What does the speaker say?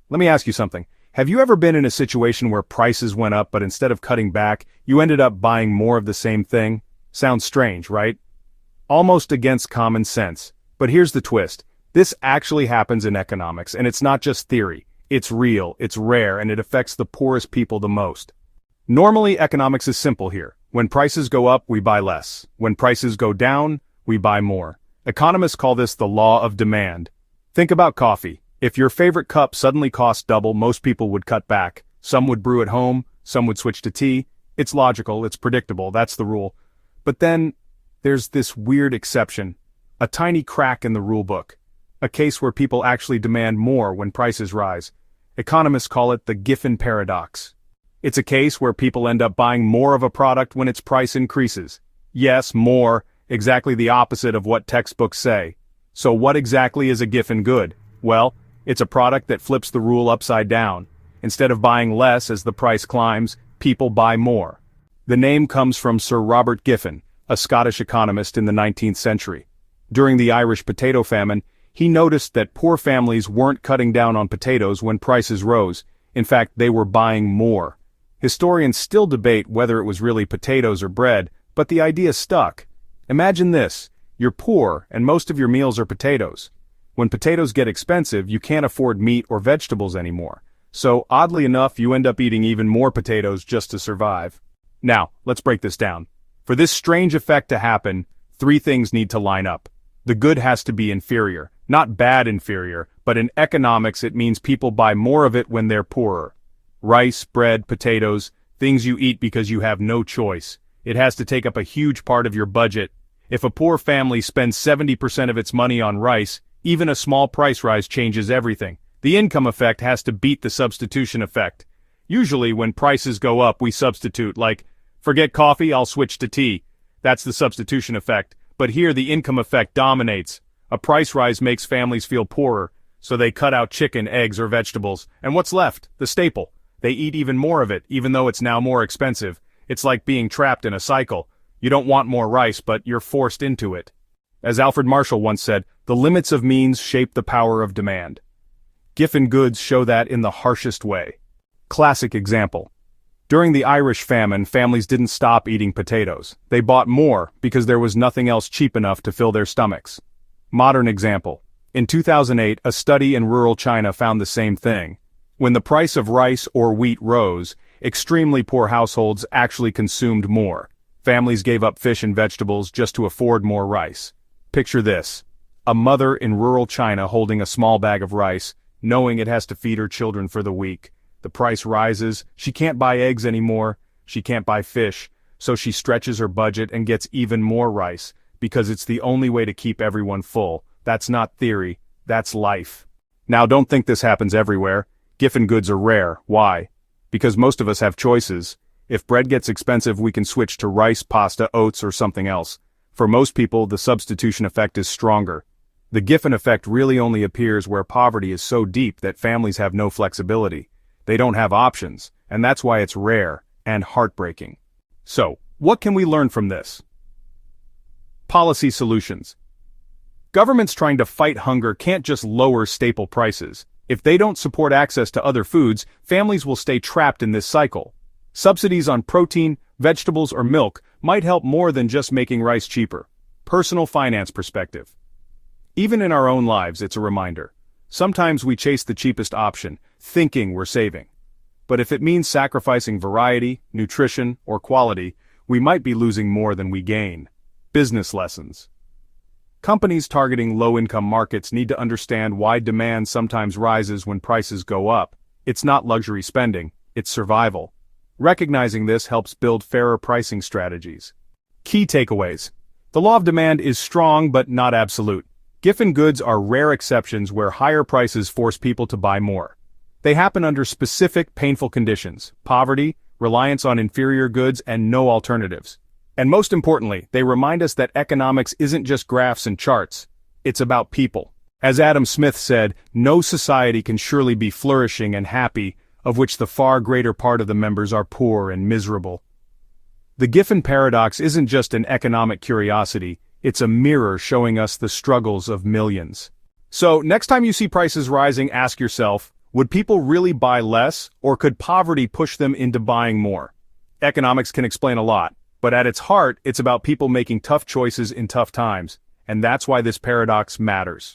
Let me ask you something. Have you ever been in a situation where prices went up but instead of cutting back, you ended up buying more of the same thing? Sounds strange, right? Almost against common sense. But here's the twist. This actually happens in economics, and it's not just theory. It's real, it's rare, and it affects the poorest people the most. Normally, economics is simple here. When prices go up, we buy less. When prices go down, we buy more. Economists call this the law of demand. Think about coffee. If your favorite cup suddenly cost double, most people would cut back. Some would brew at home, some would switch to tea. It's logical, it's predictable, that's the rule. But then, there's this weird exception. A tiny crack in the rule book. A case where people actually demand more when prices rise. Economists call it the Giffen Paradox. It's a case where people end up buying more of a product when its price increases. Yes, more, exactly the opposite of what textbooks say. So what exactly is a Giffen good? Well, it's a product that flips the rule upside down. Instead of buying less as the price climbs, people buy more. The name comes from Sir Robert Giffen, a Scottish economist in the 19th century. During the Irish potato famine, he noticed that poor families weren't cutting down on potatoes when prices rose. In fact, they were buying more. Historians still debate whether it was really potatoes or bread, but the idea stuck. Imagine this. You're poor, and most of your meals are potatoes. When potatoes get expensive, you can't afford meat or vegetables anymore. So, oddly enough, you end up eating even more potatoes just to survive. Now, let's break this down. For this strange effect to happen, three things need to line up. The good has to be inferior. Not bad inferior, but in economics it means people buy more of it when they're poorer. Rice, bread, potatoes, things you eat because you have no choice. It has to take up a huge part of your budget. If a poor family spends 70% of its money on rice, even a small price rise changes everything. The income effect has to beat the substitution effect. Usually when prices go up we substitute, like, forget coffee, I'll switch to tea. That's the substitution effect. But here the income effect dominates. A price rise makes families feel poorer, so they cut out chicken, eggs, or vegetables. And what's left? The staple. They eat even more of it, even though it's now more expensive. It's like being trapped in a cycle. You don't want more rice, but you're forced into it. As Alfred Marshall once said, the limits of means shape the power of demand. Giffen goods show that in the harshest way. Classic example. During the Irish famine, families didn't stop eating potatoes. They bought more because there was nothing else cheap enough to fill their stomachs. Modern example. In 2008, a study in rural China found the same thing. When the price of rice or wheat rose, extremely poor households actually consumed more. Families gave up fish and vegetables just to afford more rice. Picture this. A mother in rural China holding a small bag of rice, knowing it has to feed her children for the week. The price rises, she can't buy eggs anymore, she can't buy fish, so she stretches her budget and gets even more rice, because it's the only way to keep everyone full. That's not theory, that's life. Now don't think this happens everywhere. Giffen goods are rare. Why? Because most of us have choices. If bread gets expensive, we can switch to rice, pasta, oats, or something else. For most people, the substitution effect is stronger. The Giffen effect really only appears where poverty is so deep that families have no flexibility. They don't have options, and that's why it's rare and heartbreaking. So, what can we learn from this? Policy solutions. Governments trying to fight hunger can't just lower staple prices. If they don't support access to other foods, families will stay trapped in this cycle. Subsidies on protein, vegetables, or milk might help more than just making rice cheaper. Personal finance perspective. Even in our own lives, it's a reminder. Sometimes we chase the cheapest option, thinking we're saving. But if it means sacrificing variety, nutrition, or quality, we might be losing more than we gain. Business lessons. Companies targeting low-income markets need to understand why demand sometimes rises when prices go up. It's not luxury spending, it's survival. Recognizing this helps build fairer pricing strategies. Key takeaways. The law of demand is strong but not absolute. Giffen goods are rare exceptions where higher prices force people to buy more. They happen under specific, painful conditions: poverty, reliance on inferior goods, and no alternatives. And most importantly, they remind us that economics isn't just graphs and charts. It's about people. As Adam Smith said, no society can surely be flourishing and happy, of which the far greater part of the members are poor and miserable. The Giffen Paradox isn't just an economic curiosity, it's a mirror showing us the struggles of millions. So, next time you see prices rising, ask yourself, Would people really buy less, or could poverty push them into buying more? Economics can explain a lot, but at its heart, it's about people making tough choices in tough times, and that's why this paradox matters.